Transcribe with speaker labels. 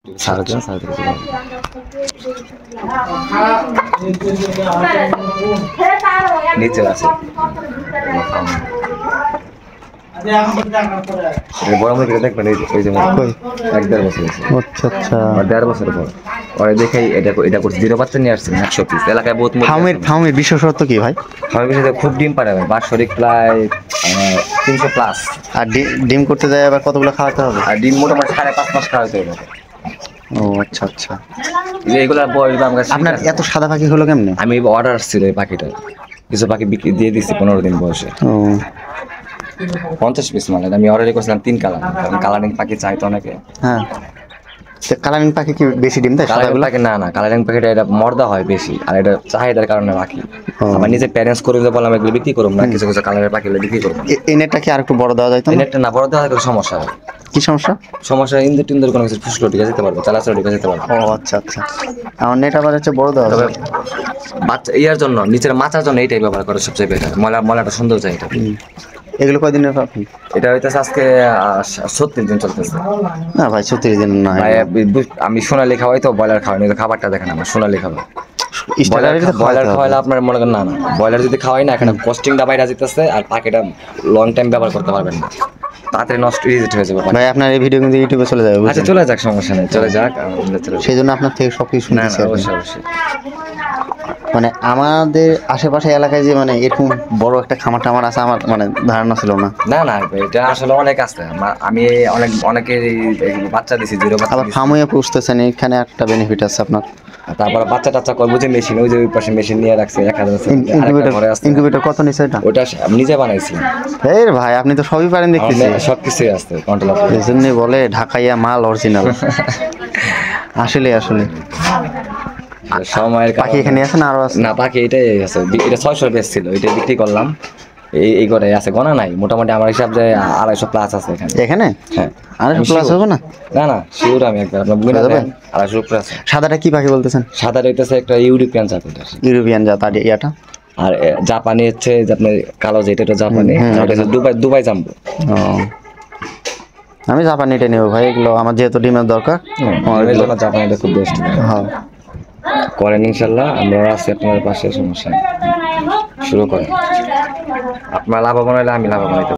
Speaker 1: সারাদিন সাড়ে নিচে আছে বড় মুরগি দেখবেন এই যে 1-1.5 বছর
Speaker 2: আচ্ছা আচ্ছা
Speaker 1: 1.5 বছর পর পরে দেখেই এটা করছে 0 বাচ্চা নিয়ে আসছে 100 পিস এলাকায় বহুত
Speaker 2: ফার্মের বিশেষত্ব কি ভাই?
Speaker 1: ফার্মের বিশেষত্ব খুব ডিম পারে বাৎসরিক প্রায় 300 প্লাস।
Speaker 2: আর ডিম করতে যায় আবার কতগুলো খাওয়াতে হবে?
Speaker 1: আর ডিম মোটামুটি 5.5 মাস খাওয়াতে হবে।
Speaker 2: ও আচ্ছা আচ্ছা।
Speaker 1: এগুলা বয়স
Speaker 2: আপনার এত সাদা পাখি হলো কেমনে?
Speaker 1: আমি অর্ডার ছিল এই পাখিটা, কিছু পাখি বিক্রি দিয়ে দিচ্ছি 15 দিন বয়সে।
Speaker 2: ও
Speaker 1: 50 পিস মানে আমি অর্ডারই করছিলাম 3 কালার, কারণ কালারিং পাখি চাইতো অনেকে।
Speaker 2: হ্যাঁ, কালারিং পাখি কি বেশি ডিম দেয়?
Speaker 1: কালারিং পাখি না কালারিং পাখিটা এটা মর্দা হয় বেশি, আর এটা চাহিদার কারণে রাখি। আমার নিজে প্যারেন্টস করে বললাম এগুলো বিক্রি করুম না, কিছু কিছু কালারের পাখিগুলো বিক্রি করবো।
Speaker 2: এই নেটটা কি আর একটু বড় দেওয়া যায়? তো
Speaker 1: নেটটা না বড় দেওয়া গেলে সমস্যা হয়।
Speaker 2: কি সমস্যা?
Speaker 1: সমস্যা ইন্দুর টিন্দুর কোনো কিছু ফুসলো ঢুকে যেতে পারবে, চালাচলা ঢুকে যেতে পারবে।
Speaker 2: ও আচ্ছা আচ্ছা। আমার নেট আবার হচ্ছে বড় দেওয়া
Speaker 1: তবে বাচ্চা ইয়ার জন্য নিচের মাচার জন্য এইটাই ব্যবহার করে সবচেয়ে বেটার, মলাটা সুন্দর যায় এটা।
Speaker 2: এগুলো কয়দিনের পাখি?
Speaker 1: এটা হইতেছে আজকে 36 দিন চলতেছে।
Speaker 2: না ভাই 36 দিন না,
Speaker 1: আমি সোনালি খাওয়াই তো, ব্রয়লার খাওয়াই না, খাবারটা দেখেন আমার সোনালি খাবার। ব্রয়লার খাওয়াইলে আপনার মনে করেন না ব্রয়লার যদি খাওয়াই না এখানে কস্টিংটা বাইরে যেতেছে, আর পাখিটা লং টাইম ব্যবহার করতে পারবেন না, তাড়াতাড়ি নষ্ট রিজেক্ট হয়ে যাবে
Speaker 2: ভাই। আপনার এই ভিডিও কিন্তু ইউটিউবে চলে যাবে।
Speaker 1: আচ্ছা চলে যাক, সমস্যা নেই, চলে যাক।
Speaker 2: সেই জন্য আপনার থেকে সব কিছু শুনতেছি।
Speaker 1: অবশ্যই অবশ্যই।
Speaker 2: মানে আমাদের আশেপাশে এলাকায় যে মানে এরকম বড় একটা খামার টামার আছে আমার মানে ধারণা ছিল না।
Speaker 1: না এটা আসলে অনেক আছে। আমি অনেকে বাচ্চা দিছি 0 বাচ্চা।
Speaker 2: আবার ফার্মে পুষতেছেন, এখানে একটা বেনিফিট আছে আপনার।
Speaker 1: তারপর বাচ্চা টাচ্চা করবো যে মেশিন, ওই যে ওই পাশে মেশিন নিয়ে রাখছে 1000।
Speaker 2: ইনকিউবেটর কত নিছে এটা?
Speaker 1: ওটা আমি নিজে বানাইছি।
Speaker 2: এই ভাই আপনি তো সবই পারেন দেখতেছি।
Speaker 1: সবকিছুই আছে কন্ট্রোল।
Speaker 2: এজন্য বলে ঢাকাইয়া মাল অরিজিনাল। আসলে
Speaker 1: সময়ের
Speaker 2: পাখি এখানে আছে না আরো আছে?
Speaker 1: না পাখি এটাই আছে, এটা 600 বেশ ছিল, এটা বিক্রি করলাম। এই করে আছে, গোনা নাই, মোটামুটি আমার হিসাব যে 250 প্লাস আছে এখানে। হ্যাঁ
Speaker 2: 250 প্লাস হবে না?
Speaker 1: না শিওর আমি একবার আপনার বুঝে যাবেন 250 উপরে আছে।
Speaker 2: সাদাটা কি পাখি বলতেছেন?
Speaker 1: সাদা হইতেছে একটা ইউরোপিয়ান জাত।
Speaker 2: ইউরোপিয়ান জাত। আর ইয়াটা?
Speaker 1: আর জাপানি হচ্ছে যে আপনার কালো, যেটা জাপানি, ওটা হচ্ছে দুবাই জাম্বো।
Speaker 2: ও আমি জাপানিটা নেব ভাই, এগুলো আমার যেহেতু ডিমের দরকার।
Speaker 1: জাপানিটা খুব বেস্ট।
Speaker 2: হ্যাঁ
Speaker 1: করেন ইনশাল্লাহ, আমরা আছি আপনার পাশে, সমস্যা শুরু করেন। আপনার লাভবান হলে আমি লাভবান হইতে